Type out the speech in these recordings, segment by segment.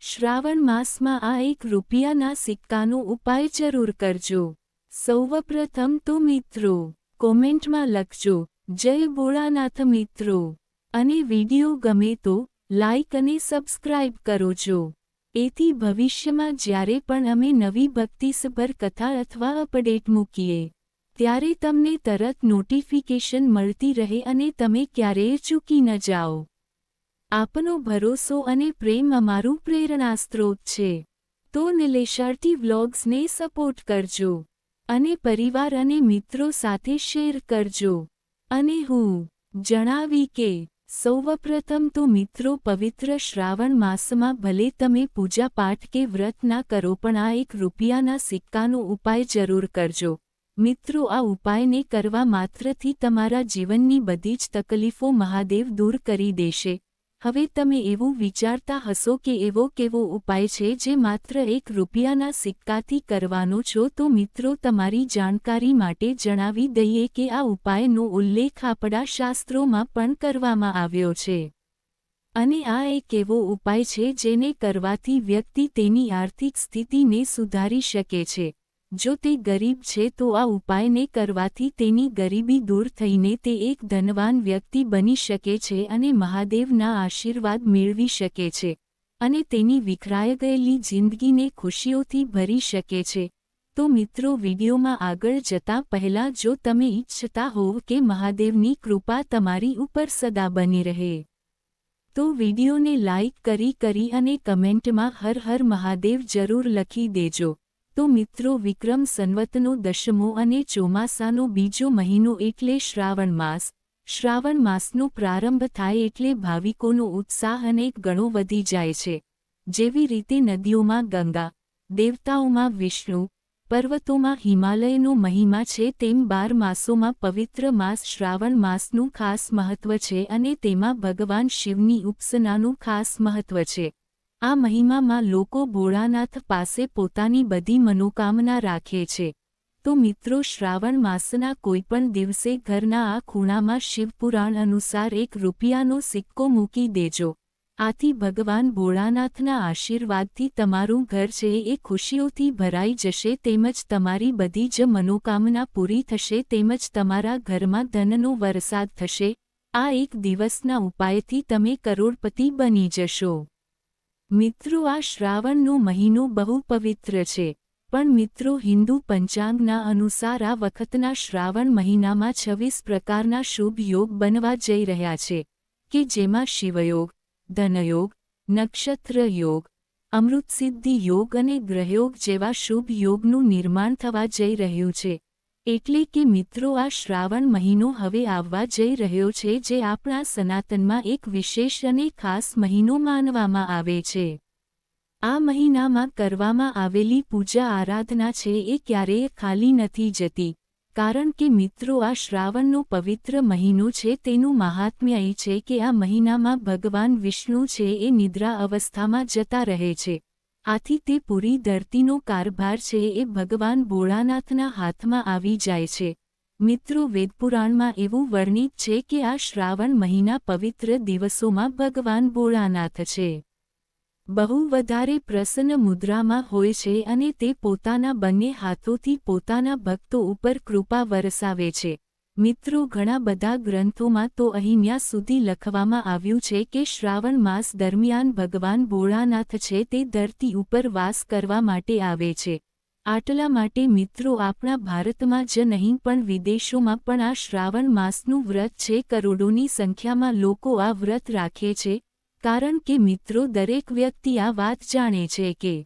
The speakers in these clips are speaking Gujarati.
શ્રાવણ માસમાં આ એક રૂપિયાના સિક્કાનો ઉપાય જરૂર કરજો. સૌપ્રથમ તો મિત્રો કોમેન્ટમાં લખજો જય ભોળાનાથ મિત્રો, અને વિડિયો ગમે તો લાઇક અને સબસ્ક્રાઇબ કરો. એથી ભવિષ્યમાં જ્યારે પણ અમે નવી ભક્તિસભર કથા અથવા અપડેટ મૂકીએ ત્યારે તમને તરત નોટિફિકેશન મળતી રહે અને તમે ક્યારેય ચૂકી ન જાઓ. આપનો ભરોસો અને પ્રેમ અમારું પ્રેરણાસ્ત્રોત છે. તો નિલેશાર્ટી વ્લોગ્સને સપોર્ટ કરજો અને પરિવાર અને મિત્રો સાથે શેર કરજો. અને હું જણાવી કે સૌપ્રથમ તો મિત્રો પવિત્ર શ્રાવણ માસમાં ભલે તમે પૂજાપાઠ કે વ્રત ના કરો પણ આ એક રૂપિયાના સિક્કાનો ઉપાય જરૂર કરજો. મિત્રો આ ઉપાયને કરવા માત્રથી તમારા જીવનની બધી જ તકલીફો મહાદેવ દૂર કરી દેશે. હવે તમે એવું વિચારતા હશો કે એવો કેવો ઉપાય છે જે માત્ર એક રૂપિયાના સિક્કાથી કરવાનો છો, તો મિત્રો તમારી જાણકારી માટે જણાવી દઈએ કે આ ઉપાયનો ઉલ્લેખ આપણા શાસ્ત્રોમાં પણ કરવામાં આવ્યો છે. અને આ એક એવો ઉપાય છે જેને કરવાથી વ્યક્તિ તેની આર્થિક સ્થિતિને સુધારી શકે છે. જો તે ગરીબ છે તો આ ઉપાયને કરવાથી તેની ગરીબી દૂર થઈને તે એક ધનવાન વ્યક્તિ બની શકે છે અને મહાદેવના આશીર્વાદ મેળવી શકે છે અને તેની વિખરાઈ ગયેલી જિંદગીને ખુશીઓથી ભરી શકે છે. તો મિત્રો વિડીયોમાં આગળ જતા પહેલા જો તમે ઈચ્છતા હોવ કે મહાદેવની કૃપા તમારી ઉપર સદા બની રહે તો વિડીયોને લાઇક કરી અને કમેન્ટમાં હર હર મહાદેવ જરૂર લખી દેજો. તો મિત્રો વિક્રમ સંવતનો 10મો અને ચોમાસાનો બીજો મહિનો એટલે શ્રાવણ માસ. શ્રાવણ માસનો પ્રારંભ થાય એટલે ભાવિકોનો ઉત્સાહ અનેક ગણો વધી જાય છે. જેવી રીતે નદીઓમાં ગંગા, દેવતાઓમાં વિષ્ણુ, પર્વતોમાં હિમાલયનો મહિમા છે, તેમ 12 માસોમાં પવિત્ર માસ શ્રાવણ માસનું ખાસ મહત્વ છે અને તેમાં ભગવાન શિવની ઉપાસનાનું ખાસ મહત્વ છે. આ મહિમામાં લોકો ભોળાનાથ પાસે પોતાની બધી મનોકામના રાખે છે. તો મિત્રો શ્રાવણ માસના કોઈપણ દિવસે ઘરના આ ખૂણામાં શિવપુરાણ અનુસાર એક રૂપિયાનો સિક્કો મૂકી દેજો. આથી ભગવાન ભોળાનાથના આશીર્વાદથી તમારું ઘર છે એ ખુશીઓથી ભરાઈ જશે, તેમજ તમારી બધી જ મનોકામના પૂરી થશે, તેમજ તમારા ઘરમાં ધનનો વરસાદ થશે. આ એક દિવસના ઉપાયથી તમે કરોડપતિ બની જશો. મિત્રો આ શ્રાવણનો મહિનો બહુ પવિત્ર છે, પણ મિત્રો હિન્દુ પંચાંગના અનુસાર આ વખતના શ્રાવણ મહિનામાં 26 પ્રકારના શુભ યોગ બનવા જઈ રહ્યા છે કે જેમાં શિવયોગ, ધનયોગ, નક્ષત્ર યોગ, અમૃતસિદ્ધિ યોગ અને ગ્રહયોગ જેવા શુભ યોગનું નિર્માણ થવા જઈ રહ્યું છે. એટલે કે મિત્રો આ શ્રાવણ મહિનો હવે આવવા જઈ રહ્યો છે જે આપણા સનાતનમાં એક વિશેષ અને ખાસ મહિનો માનવામાં આવે છે. આ મહિનામાં કરવામાં આવેલી પૂજા આરાધના છે એ ક્યારેય ખાલી નથી જતી, કારણ કે મિત્રો આ શ્રાવણનો પવિત્ર મહિનો છે તેનું મહાત્મ્ય એ છે કે આ મહિનામાં ભગવાન વિષ્ણુ છે એ નિદ્રા અવસ્થામાં જતા રહે છે. આથી તે પૂરી ધરતીનો કારભાર છે એ ભગવાન ભોળાનાથના હાથમાં આવી જાય છે. મિત્રો વેદપુરાણમાં એવું વર્ણિત છે કે આ શ્રાવણ મહિના પવિત્ર દિવસોમાં ભગવાન ભોળાનાથ છે બહુ વધારે પ્રસન્ન મુદ્રામાં હોય છે અને તે પોતાના બંને હાથોથી પોતાના ભક્તો ઉપર કૃપા વરસાવે છે. મિત્રો ઘણા બધા ગ્રંથોમાં તો અહીંયા સુધી લખવામાં આવ્યું છે કે શ્રાવણ માસ દરમિયાન ભગવાન ભોળાનાથ છે તે ધરતી ઉપર વાસ કરવા માટે આવે છે. આટલા માટે મિત્રો આપણા ભારતમાં જ નહીં પણ વિદેશોમાં પણ આ શ્રાવણ માસનું વ્રત છે. કરોડોની સંખ્યામાં લોકો આ વ્રત રાખે છે, કારણ કે મિત્રો દરેક વ્યક્તિ આ વાત જાણે છે કે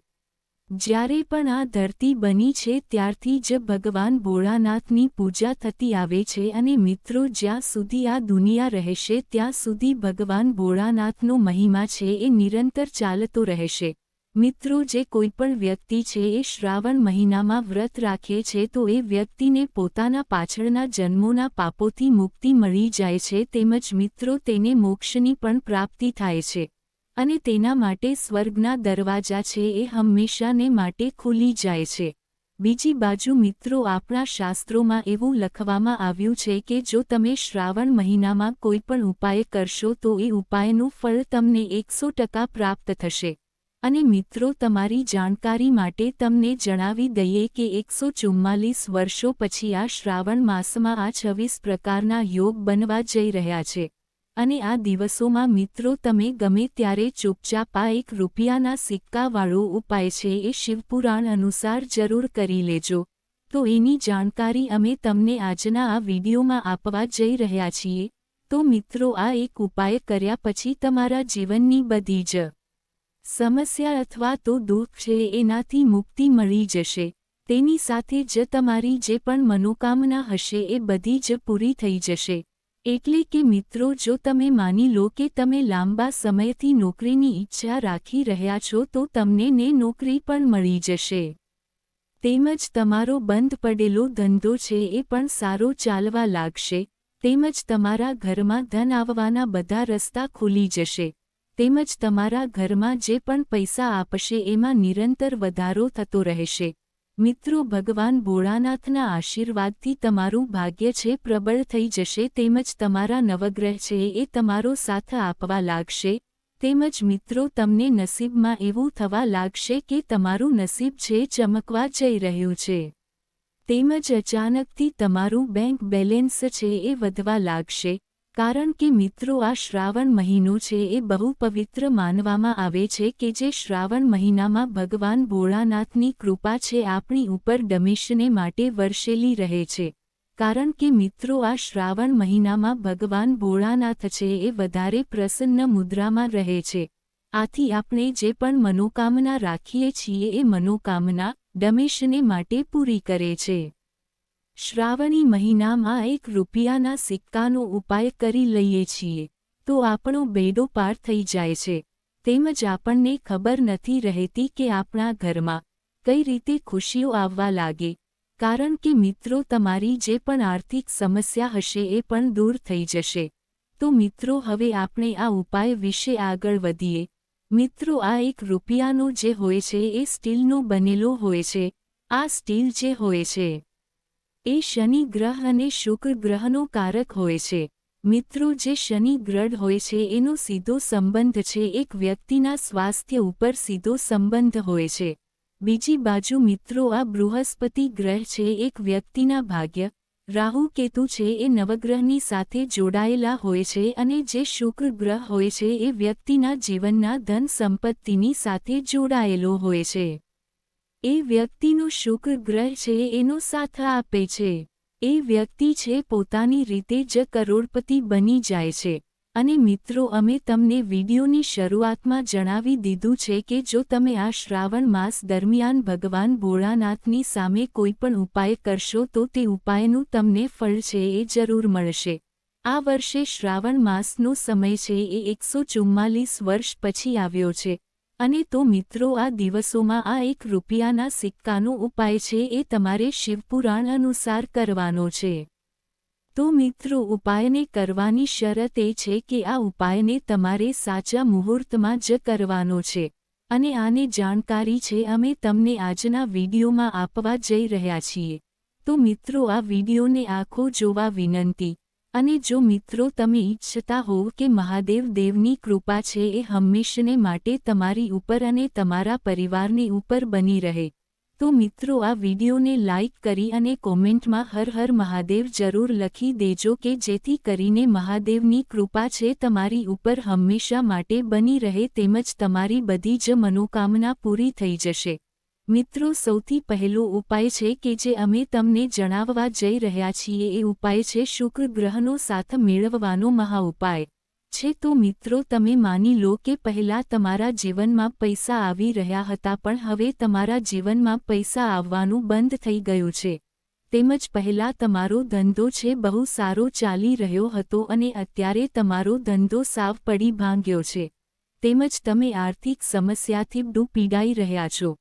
જ્યારે પણ આ ધરતી બની છે ત્યારથી જ ભગવાન ભોળાનાથની પૂજા થતી આવે છે અને મિત્રો જ્યાં સુધી આ દુનિયા રહેશે ત્યાં સુધી ભગવાન ભોળાનાથનો મહિમા છે એ નિરંતર ચાલતો રહેશે. મિત્રો જે કોઈપણ વ્યક્તિ છે એ શ્રાવણ મહિનામાં વ્રત રાખે છે તો એ વ્યક્તિને પોતાના પાછળના જન્મોના પાપોથી મુક્તિ મળી જાય છે, તેમજ મિત્રો તેને મોક્ષની પણ પ્રાપ્તિ થાય છે અને તેના માટે સ્વર્ગના દરવાજા છે એ હંમેશાને માટે ખુલી જાય છે. બીજી બાજુ મિત્રો આપણા શાસ્ત્રોમાં એવું લખવામાં આવ્યું છે કે જો તમે શ્રાવણ મહિનામાં કોઈ પણ ઉપાય કરશો તો એ ઉપાયનું ફળ તમને 100% પ્રાપ્ત થશે. અને મિત્રો, તમારી જાણકારી માટે તમને જણાવી દઈએ કે 144 વર્ષો પછી આ શ્રાવણ માસમાં આ 26 પ્રકારના યોગ બનવા જઈ રહ્યા છે. અને આ દિવસોમાં મિત્રો તમે ગમે ત્યારે ચૂપચાપ આ ₹1ના સિક્કાવાળો ઉપાય છે એ શિવપુરાણ અનુસાર જરૂર કરી લેજો. તો એની જાણકારી અમે તમને આજના આ વિડીયોમાં આપવા જઈ રહ્યા છીએ. તો મિત્રો, આ એક ઉપાય કર્યા પછી તમારા જીવનની બધી જ સમસ્યા અથવા તો દુઃખ છે એનાથી મુક્તિ મળી જશે. તેની સાથે જ તમારી જે પણ મનોકામના હશે એ બધી જ પૂરી થઈ જશે. એટલે કે મિત્રો, જો તમે માની લો કે તમે લાંબા સમયથી નોકરીની ઈચ્છા રાખી રહ્યા છો તો તમને નોકરી પણ મળી જશે. તેમજ તમારો બંધ પડેલો ધંધો છે એ પણ સારો ચાલવા લાગશે. તેમજ તમારા ઘરમાં ધન આવવાના બધા રસ્તા ખુલી જશે. તેમજ તમારા ઘરમાં જે પણ પૈસા આપશે એમાં નિરંતર વધારો થતો રહેશે. મિત્રો, ભગવાન ભોળાનાથના આશીર્વાદથી તમારું ભાગ્ય છે પ્રબળ થઈ જશે. તેમજ તમારા નવગ્રહ છે એ તમારો સાથ આપવા લાગશે. તેમજ મિત્રો, તમને નસીબમાં એવું થવા લાગશે કે તમારું નસીબ છે ચમકવા જઈ રહ્યું છે. તેમજ અચાનકથી તમારું બેંક બેલેન્સ છે એ વધવા લાગશે. કારણ કે મિત્રો, આ શ્રાવણ મહિનો છે એ બહુ પવિત્ર માનવામાં આવે છે કે જે શ્રાવણ મહિનામાં ભગવાન ભોળાનાથની કૃપા છે આપણી ઉપર હંમેશને માટે વરસેલી રહે છે. કારણ કે મિત્રો, આ શ્રાવણ મહિનામાં ભગવાન ભોળાનાથ છે એ વધારે પ્રસન્ન મુદ્રામાં રહે છે. આથી આપણે જે પણ મનોકામના રાખીએ છીએ એ મનોકામના હંમેશને માટે પૂરી કરે છે. શ્રાવણી મહિનામાં ₹1ના સિક્કાનો ઉપાય કરી લઈએ છીએ તો આપણો બેડો પાર થઈ જાય છે. તેમજ આપણને ખબર નથી રહેતી કે આપણા ઘરમાં કઈ રીતે ખુશીઓ આવવા લાગે. કારણ કે મિત્રો, તમારી જે પણ આર્થિક સમસ્યા હશે એ પણ દૂર થઈ જશે. તો મિત્રો, હવે આપણે આ ઉપાય વિશે આગળ વધીએ. મિત્રો, આ ₹1નો જે હોય છે એ સ્ટીલનો બનેલો હોય છે. આ સ્ટીલ જે હોય છે એ શનિ ગ્રહ અને શુક્ર ગ્રહનો કારક હોય છે. મિત્રો, જે શનિ ગ્રહ હોય છે એનો સીધો સંબંધ છે એક વ્યક્તિના સ્વાસ્થ્ય ઉપર સીધો સંબંધ હોય છે. બીજી બાજુ મિત્રો, આ બૃહસ્પતિ ગ્રહ છે એક વ્યક્તિના ભાગ્ય, રાહુ કેતુ છે એ નવગ્રહની સાથે જોડાયેલા હોય છે. અને જે શુક્ર ગ્રહ હોય છે એ વ્યક્તિના જીવનના ધન સંપત્તિની સાથે જોડાયેલો હોય છે. એ વ્યક્તિનો શુક્ર ગ્રહ છે એનો સાથ આપે છે. એ વ્યક્તિ છે પોતાની રીતે જ કરોડપતિ બની જાય છે. અને મિત્રો, અમે તમને વિડીયોની શરૂઆતમાં જણાવી દીધું છે કે જો તમે આ શ્રાવણ માસ દરમિયાન ભગવાન ભોળાનાથની સામે કોઈપણ ઉપાય કરશો તો તે ઉપાયનું તમને ફળ છે એ જરૂર મળશે. આ વર્ષે શ્રાવણ માસનો સમય છે એ 144 વર્ષ પછી આવ્યો છે. અને તો મિત્રો, આ દિવસોમાં આ ₹1ના સિક્કાનો ઉપાય છે એ તમારે શિવપુરાણ અનુસાર કરવાનો છે. તો મિત્રો, ઉપાયને કરવાની શરત એ છે કે આ ઉપાયને તમારે સાચા મુહૂર્તમાં જ કરવાનો છે. અને આની જાણકારી છે અમે તમને આજના વિડીયોમાં આપવા જઈ રહ્યા છીએ. તો મિત્રો, આ વિડીયોને આખો જોવા વિનંતી. અને જો મિત્રો તમે ઈચ્છતા હોવ કે મહાદેવ દેવની કૃપા છે એ હંમેશને માટે તમારી ઉપર અને તમારા પરિવારની ઉપર બની રહે, તો મિત્રો આ વિડીયોને લાઇક કરી અને કોમેન્ટમાં હર હર મહાદેવ જરૂર લખી દેજો કે જેથી કરીને મહાદેવની કૃપા છે તમારી ઉપર હંમેશા માટે બની રહે તેમજ તમારી બધી જ મનોકામના પૂરી થઈ જશે. મિત્રો, સૌથી પહેલો ઉપાય છે કે જે અમે તમને જણાવવા જઈ રહ્યા છીએ એ ઉપાય છે શુક્ર ગ્રહનો સાથ મેળવવાનો મહાઉપાય છે. તો મિત્રો, તમે માની લો કે પહેલાં તમારા જીવનમાં પૈસા આવી રહ્યા હતા પણ હવે તમારા જીવનમાં પૈસા આવવાનું બંધ થઈ ગયું છે. તેમજ પહેલાં તમારો ધંધો છે બહુ સારો ચાલી રહ્યો હતો અને અત્યારે તમારો ધંધો સાવ પડી ભાંગ્યો છે. તેમજ તમે આર્થિક સમસ્યાથી પીડાઈ રહ્યા છો.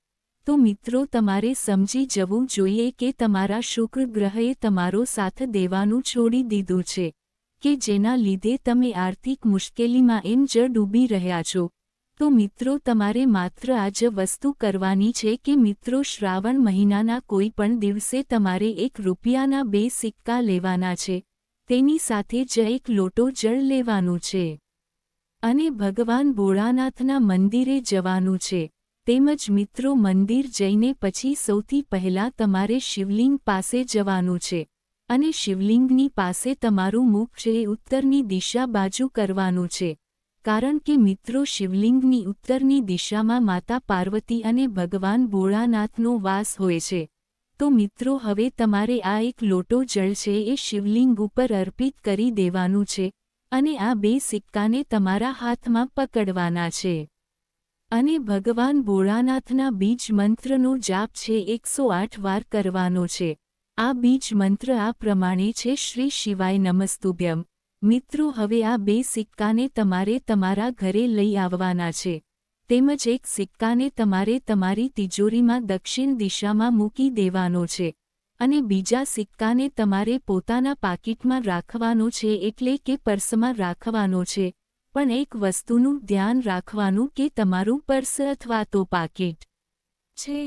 તો મિત્રો, તમારે સમજી જવું જોઈએ કે તમારા શુક્ર ગ્રહે તમારો સાથ દેવાનું છોડી દીધું છે કે જેના લીધે તમે આર્થિક મુશ્કેલીમાં એમ જ ડૂબી રહ્યા છો. તો મિત્રો, તમારે માત્ર આ જ વસ્તુ કરવાની છે કે મિત્રો, શ્રાવણ મહિનાના કોઈ પણ દિવસે તમારે ₹1ના 2 સિક્કા લેવાના છે. તેની સાથે જ એક લોટો જળ લેવાનું છે. અને ભગવાન ભોળાનાથના મંદિરે જવાનું છે. તેમજ મિત્રો મંદિર જઈને પછી સૌથી પહેલાં તમારે શિવલિંગ પાસે જવાનું છે અને શિવલિંગની પાસે તમારું મુખ છે ઉત્તરની દિશા બાજુ કરવાનું છે. કારણ કે મિત્રો શિવલિંગની ઉત્તરની દિશામાં માતા પાર્વતી અને ભગવાન ભોળાનાથનો વાસ હોય છે. તો મિત્રો હવે તમારે આ એક લોટો જળ છે એ શિવલિંગ ઉપર અર્પિત કરી દેવાનું છે અને આ 2 સિક્કાને તમારા હાથમાં પકડવાના છે અને ભગવાન ભોળાનાથના બીજ મંત્રનો જાપ છે 108 વાર કરવાનો છે. આ બીજ મંત્ર આ પ્રમાણે છે: શ્રી શિવાય નમસ્તુભ્યમ. મિત્રો હવે આ 2 સિક્કાને તમારે તમારા ઘરે લઈ આવવાના છે. તેમજ એક સિક્કાને તમારે તમારી તિજોરીમાં દક્ષિણ દિશામાં મૂકી દેવાનો છે અને બીજા સિક્કાને તમારે પોતાના પાકીટમાં રાખવાનો છે, એટલે કે પર્સમાં રાખવાનો છે. પણ એક વસ્તુનું ધ્યાન રાખવાનું કે તમારું પર્સ અથવા તો પાકીટ છે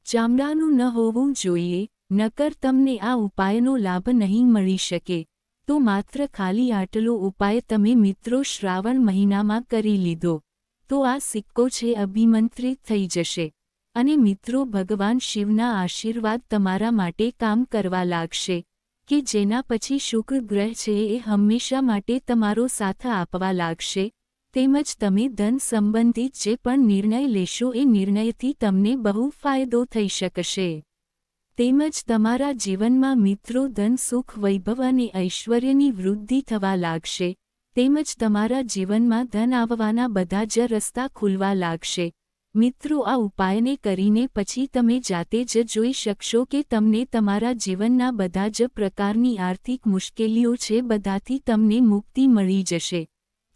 ચામડાનું ન હોવું જોઈએ, નકર તમને આ ઉપાયનો લાભ નહીં મળી શકે. તો માત્ર ખાલી આટલો ઉપાય તમે મિત્રો શ્રાવણ મહિનામાં કરી લીધો તો આ સિક્કો છે અભિમંત્રિત થઈ જશે અને મિત્રો ભગવાન શિવના આશીર્વાદ તમારા માટે કામ કરવા લાગશે કે જેના પછી શુક્ર ગ્રહ છે એ હંમેશા માટે તમારો સાથ આપવા લાગશે. તેમજ તમે ધન સંબંધિત જે પણ નિર્ણય લેશો એ નિર્ણયથી તમને બહુ ફાયદો થઈ શકશે. તેમજ તમારા જીવનમાં મિત્રો ધન સુખ વૈભવ અને ઐશ્વર્યની વૃદ્ધિ થવા લાગશે. તેમજ તમારા જીવનમાં ધન આવવાના બધા જ રસ્તા ખુલવા લાગશે. મિત્રો આ ઉપાયને કરીને પછી તમે જાતે જ જોઈ શકશો કે તમને તમારા જીવનના બધા જ પ્રકારની આર્થિક મુશ્કેલીઓ છે બધાથી તમને મુક્તિ મળી જશે.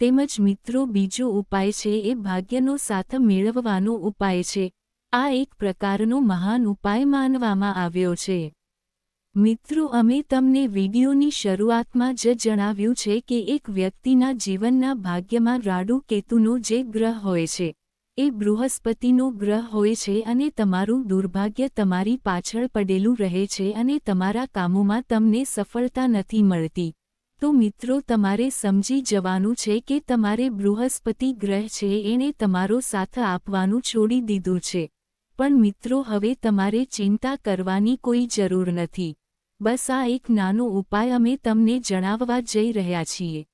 તેમજ મિત્રો બીજો ઉપાય છે એ ભાગ્યનો સાથ મેળવવાનો ઉપાય છે. આ એક પ્રકારનો મહાન ઉપાય માનવામાં આવ્યો છે. મિત્રો અમે તમને વિડીયોની શરૂઆતમાં જ જણાવ્યું છે કે એક વ્યક્તિના જીવનના ભાગ્યમાં રાહુ કેતુનો જે ગ્રહ હોય છે એ બૃહસ્પતિનો ગ્રહ હોય છે અને તમારું દુર્ભાગ્ય તમારી પાછળ પડેલું રહે છે અને તમારા કામોમાં તમને સફળતા નથી મળતી. તો મિત્રો તમારે સમજી જવાનું છે કે તમારે બૃહસ્પતિ ગ્રહ છે એણે તમારો સાથ આપવાનું છોડી દીધું છે. પણ મિત્રો હવે તમારે ચિંતા કરવાની કોઈ જરૂર નથી. બસ આ એક નાનો ઉપાય અમે તમને જણાવવા જઈ રહ્યા છીએ.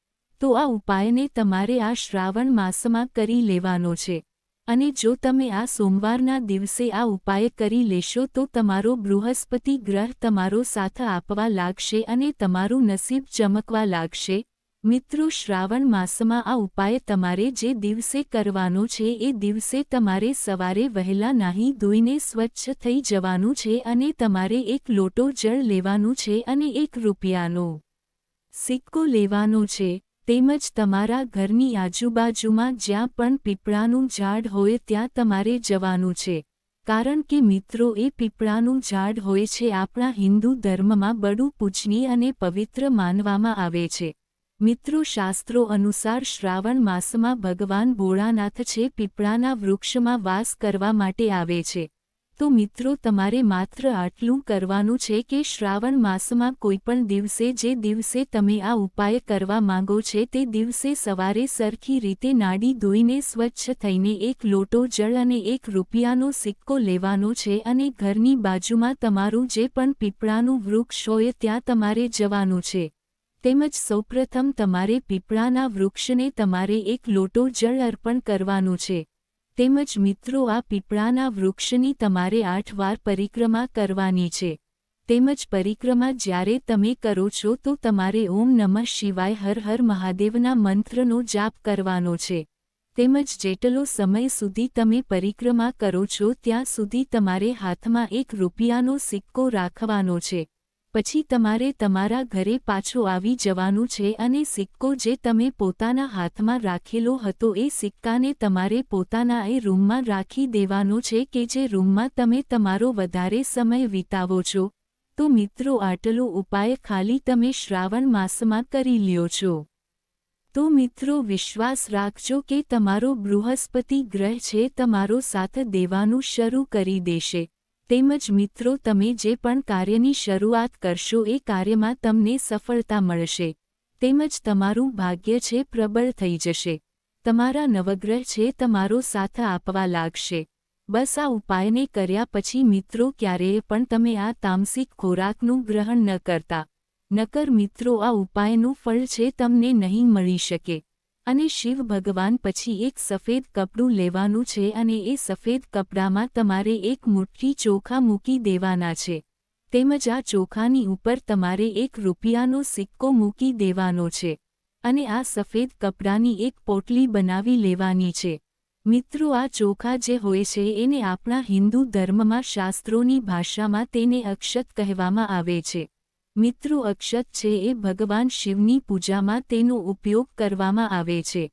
તો આ ઉપાયને તમારે આ શ્રાવણ માસમાં કરી લેવાનો છે અને જો તમે આ સોમવારના દિવસે આ ઉપાય કરી લેશો તો તમારો બૃહસ્પતિ ગ્રહ તમારો સાથ આપવા લાગશે અને તમારું નસીબ ચમકવા લાગશે. મિત્રો શ્રાવણ માસમાં આ ઉપાય તમારે જે દિવસે કરવાનો છે એ દિવસે તમારે સવારે વહેલા નાહી ધોઈને સ્વચ્છ થઈ જવાનું છે અને તમારે એક લોટો જળ લેવાનું છે અને 1 રૂપિયાનો સિક્કો લેવાનો છે. તેમજ તમારા ઘરની આજુબાજુમાં જ્યાં પણ પીપળાનું ઝાડ હોય ત્યાં તમારે જવાનું છે. કારણ કે મિત્રો એ પીપળાનું ઝાડ હોય છે આપણા હિન્દુ ધર્મમાં બડું પૂજનીય અને પવિત્ર માનવામાં આવે છે. મિત્રો શાસ્ત્રો અનુસાર શ્રાવણ માસમાં ભગવાન ભોળાનાથ છે પીપળાના વૃક્ષમાં વાસ કરવા માટે આવે છે. તો મિત્રો તમારે માત્ર આટલું કરવાનું છે કે શ્રાવણ માસમાં કોઈપણ દિવસે જે દિવસે તમે આ ઉપાય કરવા માંગો છે તે દિવસે સવારે સરખી રીતે નાડી ધોઈને સ્વચ્છ થઈને 1 લોટો જળ અને 1 રૂપિયાનો સિક્કો લેવાનો છે અને ઘરની બાજુમાં તમારું જે પણ પીપળાનું વૃક્ષ હોય ત્યાં તમારે જવાનું છે. તેમજ સૌપ્રથમ તમારે પીપળાના વૃક્ષને તમારે 1 લોટો જળ અર્પણ કરવાનું છે. તેમજ મિત્રો આ પીપળાના વૃક્ષની તમારે 8 વાર પરિક્રમા કરવાની છે. તેમજ પરિક્રમા જ્યારે તમે કરો છો તો તમારે ઓમ નમઃ શિવાય હર હર મહાદેવના મંત્રનો જાપ કરવાનો છે. તેમજ જેટલો સમય સુધી તમે પરિક્રમા કરો છો ત્યાં સુધી તમારે હાથમાં 1 રૂપિયાનો સિક્કો રાખવાનો છે. પછી તમારે તમારા ઘરે પાછો આવી જવાનું છે અને સિક્કો જે તમે પોતાના હાથમાં રાખેલો હતો એ સિક્કાને તમારે પોતાના એ રૂમમાં રાખી દેવાનો છે કે જે રૂમમાં તમે તમારો વધારે સમય વિતાવો છો. તો મિત્રો આટલો ઉપાય ખાલી તમે શ્રાવણ માસમાં કરી લ્યો છો. તો મિત્રો વિશ્વાસ રાખજો કે તમારો બૃહસ્પતિ ગ્રહ છે તમારો સાથ દેવાનું શરૂ કરી દેશે. તેમજ મિત્રો તમે જે પણ કાર્યની શરૂઆત કરશો એ કાર્યમાં તમને સફળતા મળશે. તેમજ તમારું ભાગ્ય છે પ્રબળ થઈ જશે. તમારા નવગ્રહ છે તમારો સાથ આપવા લાગશે. બસ આ ઉપાયને કર્યા પછી મિત્રો ક્યારેય પણ તમે આ તામસિક ખોરાકનું ગ્રહણ ન કરતા, નકર મિત્રો આ ઉપાયનું ફળ છે તમને નહીં મળી શકે. અને શિવ ભગવાન પછી એક સફેદ કપડું લેવાનું છે અને એ સફેદ કપડામાં તમારે એક મુઠ્ઠી ચોખા મૂકી દેવાના છે. તેમજ આ ચોખાની ઉપર તમારે ₹1નો સિક્કો મૂકી દેવાનો છે. અને આ સફેદ કપડાની એક પોટલી બનાવી લેવાની છે. મિત્રો આ ચોખા જે હોય છે એને આપણા હિન્દુ ધર્મમાં શાસ્ત્રોની ભાષામાં તેને અક્ષત કહેવામાં આવે છે. મિત્રો અક્ષત છે એ ભગવાન શિવની પૂજામાં તેનો ઉપયોગ કરવામાં આવે છે.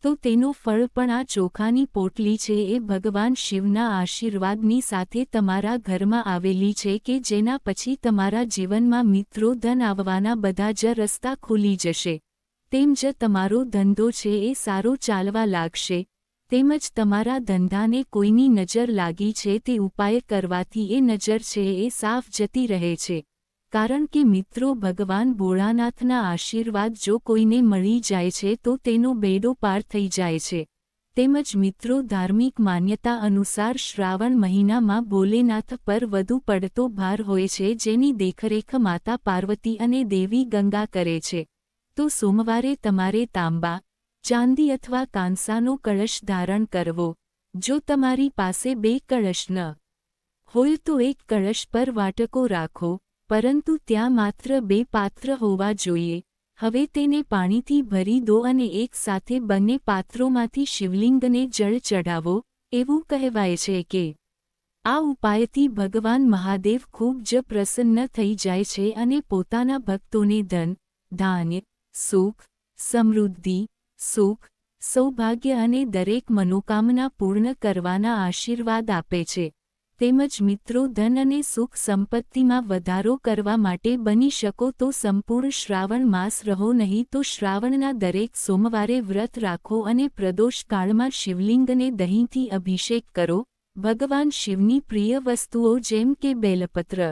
તો તેનો ફળ પણ આ ચોખાની પોટલી છે એ ભગવાન શિવના આશીર્વાદની સાથે તમારા ઘરમાં આવેલી છે કે જેના પછી તમારા જીવનમાં મિત્રો ધન આવવાના બધા જ રસ્તા ખુલી જશે. તેમ જ તમારો ધંધો છે એ સારો ચાલવા લાગશે. તેમજ તમારા ધંધાને કોઈની નજર લાગી છે તે ઉપાય કરવાથી એ નજર છે એ સાફ જતી રહે છે. કારણ કે મિત્રો ભગવાન ભોળાનાથના આશીર્વાદ જો કોઈને મળી જાય છે તો તેનો બેડો પાર થઈ જાય છે. તેમજ મિત્રો ધાર્મિક માન્યતા અનુસાર શ્રાવણ મહિનામાં ભોલેનાથ પર વધુ પડતો ભાર હોય છે જેની દેખરેખ માતા પાર્વતી અને દેવી ગંગા કરે છે. તો સોમવારે તમારે તાંબા, ચાંદી અથવા કાંસાનો કળશ ધારણ કરવો. જો તમારી પાસે 2 કળશ ન હોય તો એક કળશ પર વાટકો રાખો, પરંતુ ત્યાં માત્ર 2 પાત્ર હોવા જોઈએ. હવે તેને પાણીથી ભરી દો અને એક સાથે બંને પાત્રોમાંથી શિવલિંગને જળ ચઢાવો. એવું કહેવાય છે કે આ ઉપાયથી ભગવાન મહાદેવ ખૂબ જ પ્રસન્ન થઈ જાય છે અને પોતાના ભક્તોને ધન, ધાન્ય, સુખ, સમૃદ્ધિ, સુખ, સૌભાગ્ય અને દરેક મનોકામના પૂર્ણ કરવાના આશીર્વાદ આપે છે. તેમજ મિત્રો ધન અને સુખ સંપત્તિમાં વધારો કરવા માટે બની શકો તો સંપૂર્ણ શ્રાવણ માસ રહો, નહીં તો શ્રાવણના દરેક સોમવારે વ્રત રાખો અને પ્રદોષ કાળમાં શિવલિંગને દહીંથી અભિષેક કરો. ભગવાન શિવની પ્રિય વસ્તુઓ જેમ કે બેલપત્ર,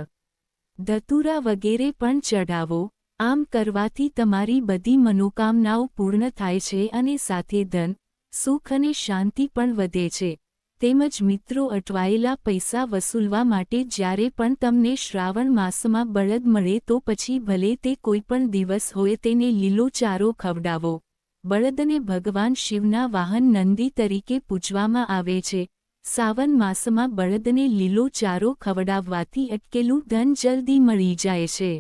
ધતુરા વગેરે પણ ચઢાવો. આમ કરવાથી તમારી બધી મનોકામનાઓ પૂર્ણ થાય છે અને સાથે ધન, સુખ અને શાંતિ પણ વધે છે. તેમજ મિત્રો અટવાયેલા પૈસા વસૂલવા માટે જ્યારે પણ તમને શ્રાવણ માસમાં બળદ મળે તો પછી ભલે તે કોઈપણ દિવસ હોય તેને લીલો ચારો ખવડાવો. બળદને ભગવાન શિવના વાહન નંદી તરીકે પૂજવામાં આવે છે. સાવન માસમાં બળદને લીલો ચારો ખવડાવવાથી અટકેલું ધન જલ્દી મળી જાય છે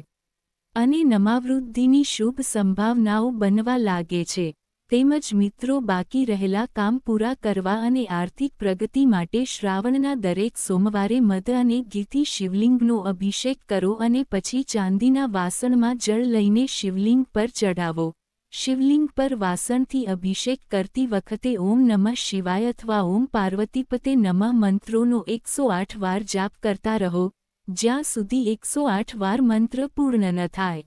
અને નમાવૃદ્ધિની શુભ સંભાવનાઓ બનવા લાગે છે. તેમજ મિત્રો બાકી રહેલા કામ પૂરા કરવા અને આર્થિક પ્રગતિ માટે શ્રાવણના દરેક સોમવારે મધ અને ઘીથી શિવલિંગનો અભિષેક કરો અને પછી ચાંદીના વાસણમાં જળ લઈને શિવલિંગ પર ચઢાવો. શિવલિંગ પર વાસણથી અભિષેક કરતી વખતે ઓમ નમઃ શિવાય અથવા ઓમ પાર્વતીપતે નમઃ મંત્રોનો 108 વાર જાપ કરતા રહો. જ્યાં સુધી 108 વાર મંત્ર પૂર્ણ ન થાય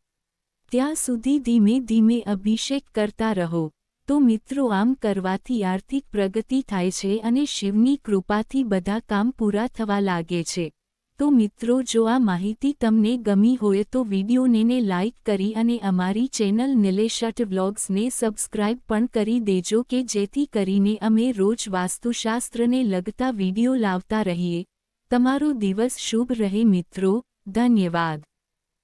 ત્યાં સુધી ધીમે ધીમે અભિષેક કરતા રહો. તો મિત્રો આમ કરવાથી આર્થિક પ્રગતિ થાય છે અને શિવની કૃપાથી બધા કામ પૂરા થવા લાગે છે. તો મિત્રો જો આ માહિતી તમને ગમી હોય તો વિડીયોને લાઇક કરી અને અમારી ચેનલ નિલેશટ વ્લોગ્સને સબસ્ક્રાઇબ પણ કરી દેજો કે જેથી કરીને અમે રોજ વાસ્તુશાસ્ત્રને લગતા વિડીયો લાવતા રહીએ. તમારો દિવસ શુભ રહે મિત્રો. ધન્યવાદ.